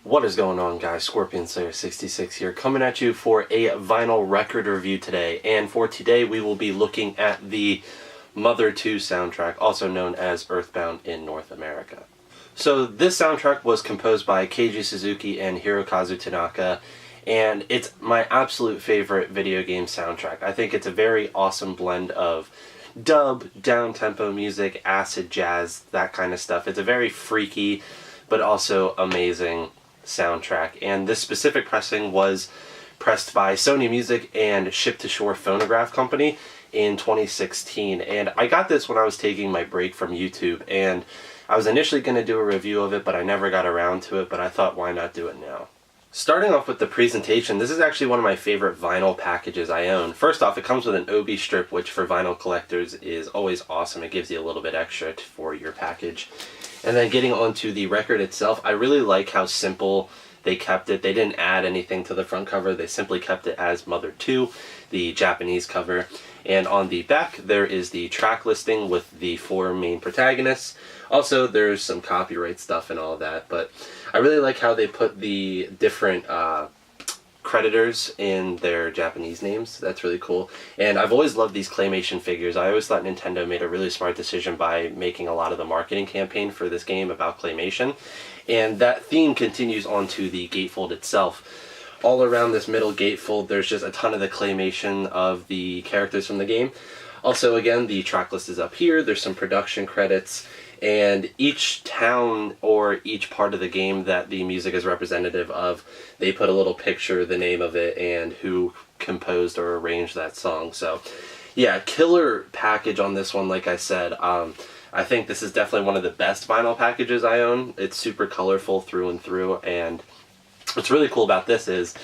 What is going on, guys? ScorpionSlayer66 here, coming at you for a vinyl record review today. And for today, we will be looking at the Mother 2 soundtrack, also known as Earthbound in North America. So this soundtrack was composed by Keiji Suzuki and Hirokazu Tanaka, and it's my absolute favorite video game soundtrack. I think it's a very awesome blend of dub, down-tempo music, acid jazz, that kind of stuff. It's a very freaky, but also amazing soundtrack, and this specific pressing was pressed by Sony Music and Ship to Shore Phonograph Company in 2016. And I got this when I was taking my break from YouTube, and I was initially going to do a review of it, but I never got around to it, but I thought, why not do it now? Starting off with the presentation, this is actually one of my favorite vinyl packages I own. First off, it comes with an OB strip, which for vinyl collectors is always awesome. It gives you a little bit extra for your package. And then getting onto the record itself, I really like how simple they kept it. They didn't add anything to the front cover. They simply kept it as Mother 2, the Japanese cover. And on the back, there is the track listing with the 4 main protagonists. Also, there's some copyright stuff and all that, but I really like how they put the different creditors in their Japanese names. That's really cool. And I've always loved these claymation figures. I always thought Nintendo made a really smart decision by making a lot of the marketing campaign for this game about claymation. And that theme continues onto the gatefold itself. All around this middle gatefold, there's just a ton of the claymation of the characters from the game. Also, again, the track list is up here. There's some production credits. And each town or each part of the game that the music is representative of, they put a little picture, the name of it, and who composed or arranged that song. So, yeah, killer package on this one, like I said. I think this is definitely one of the best vinyl packages I own. It's super colorful through and through, and what's really cool about this is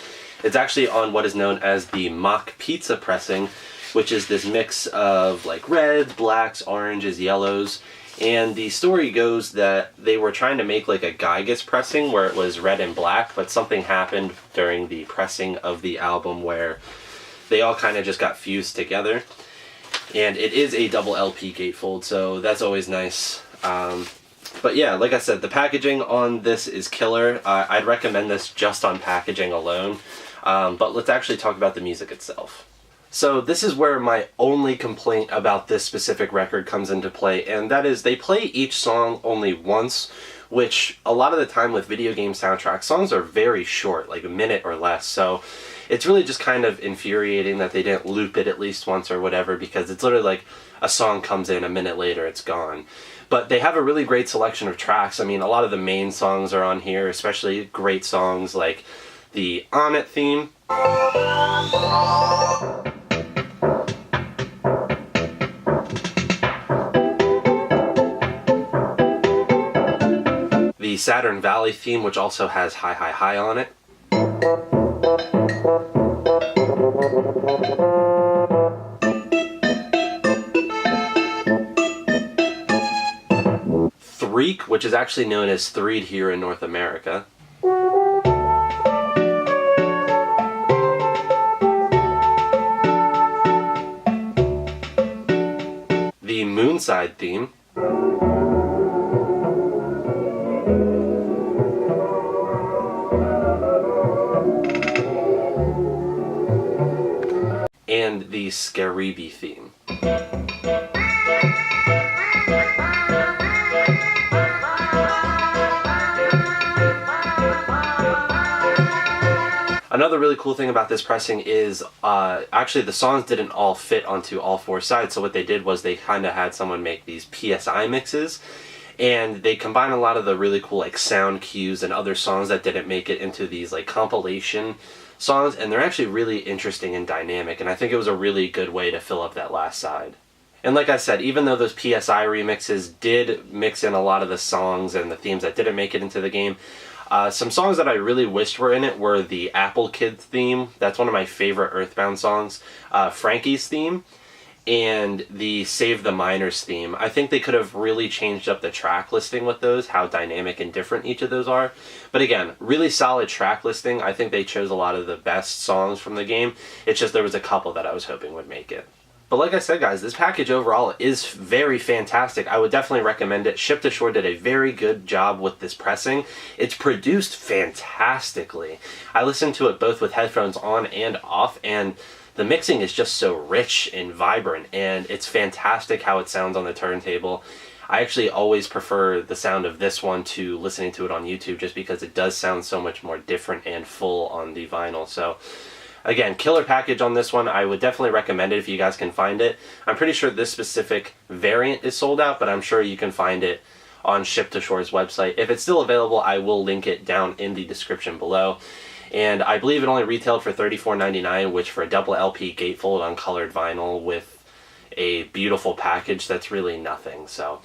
it's actually on what is known as the Mach pizza pressing, which is this mix of like reds, blacks, oranges, yellows. And the story goes that they were trying to make like a Gygas pressing where it was red and black, but something happened during the pressing of the album where they all kind of just got fused together. And it is a double LP gatefold, so that's always nice. But yeah, like I said, the packaging on this is killer. I'd recommend this just on packaging alone. But let's actually talk about the music itself. So this is where my only complaint about this specific record comes into play, and that is they play each song only once, which a lot of the time with video game soundtracks, songs are very short, like a minute or less, so it's really just kind of infuriating that they didn't loop it at least once or whatever, because it's literally like a song comes in, a minute later it's gone. But they have a really great selection of tracks. I mean, a lot of the main songs are on here, especially great songs like the On It theme. The Saturn Valley theme, which also has Hi Hi Hi on it. Threek, which is actually known as Threed here in North America. The Moonside theme. And the Scaribi theme. Another really cool thing about this pressing is actually the songs didn't all fit onto all 4 sides, so what they did was they kind of had someone make these PSI mixes, and they combine a lot of the really cool like sound cues and other songs that didn't make it into these like compilation songs, and they're actually really interesting and dynamic, and I think it was a really good way to fill up that last side. And like I said, even though those PSI remixes did mix in a lot of the songs and the themes that didn't make it into the game, some songs that I really wished were in it were the Apple Kid theme. That's one of my favorite Earthbound songs. Frankie's theme, and the Save the Miners theme. I think they could have really changed up the track listing with those, how dynamic and different each of those are. But again, really solid track listing. I think they chose a lot of the best songs from the game. It's just there was a couple that I was hoping would make it. But like I said, guys, this package overall is very fantastic. I would definitely recommend it. Ship to Shore did a very good job with this pressing. It's produced fantastically. I listened to it both with headphones on and off, and the mixing is just so rich and vibrant, and it's fantastic how it sounds on the turntable. I actually always prefer the sound of this one to listening to it on YouTube, just because it does sound so much more different and full on the vinyl. So again, killer package on this one. I would definitely recommend it if you guys can find it. I'm pretty sure this specific variant is sold out, but I'm sure you can find it on Ship to Shore's website. If it's still available, I will link it down in the description below. And I believe it only retailed for $34.99, which for a double LP gatefold uncolored vinyl with a beautiful package, that's really nothing. So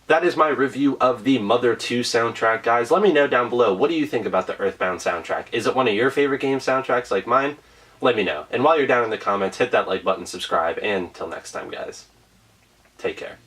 that is my review of the Mother 2 soundtrack, guys. Let me know down below, what do you think about the Earthbound soundtrack? Is it one of your favorite game soundtracks like mine? Let me know. And while you're down in the comments, hit that like button, subscribe, and until next time, guys, take care.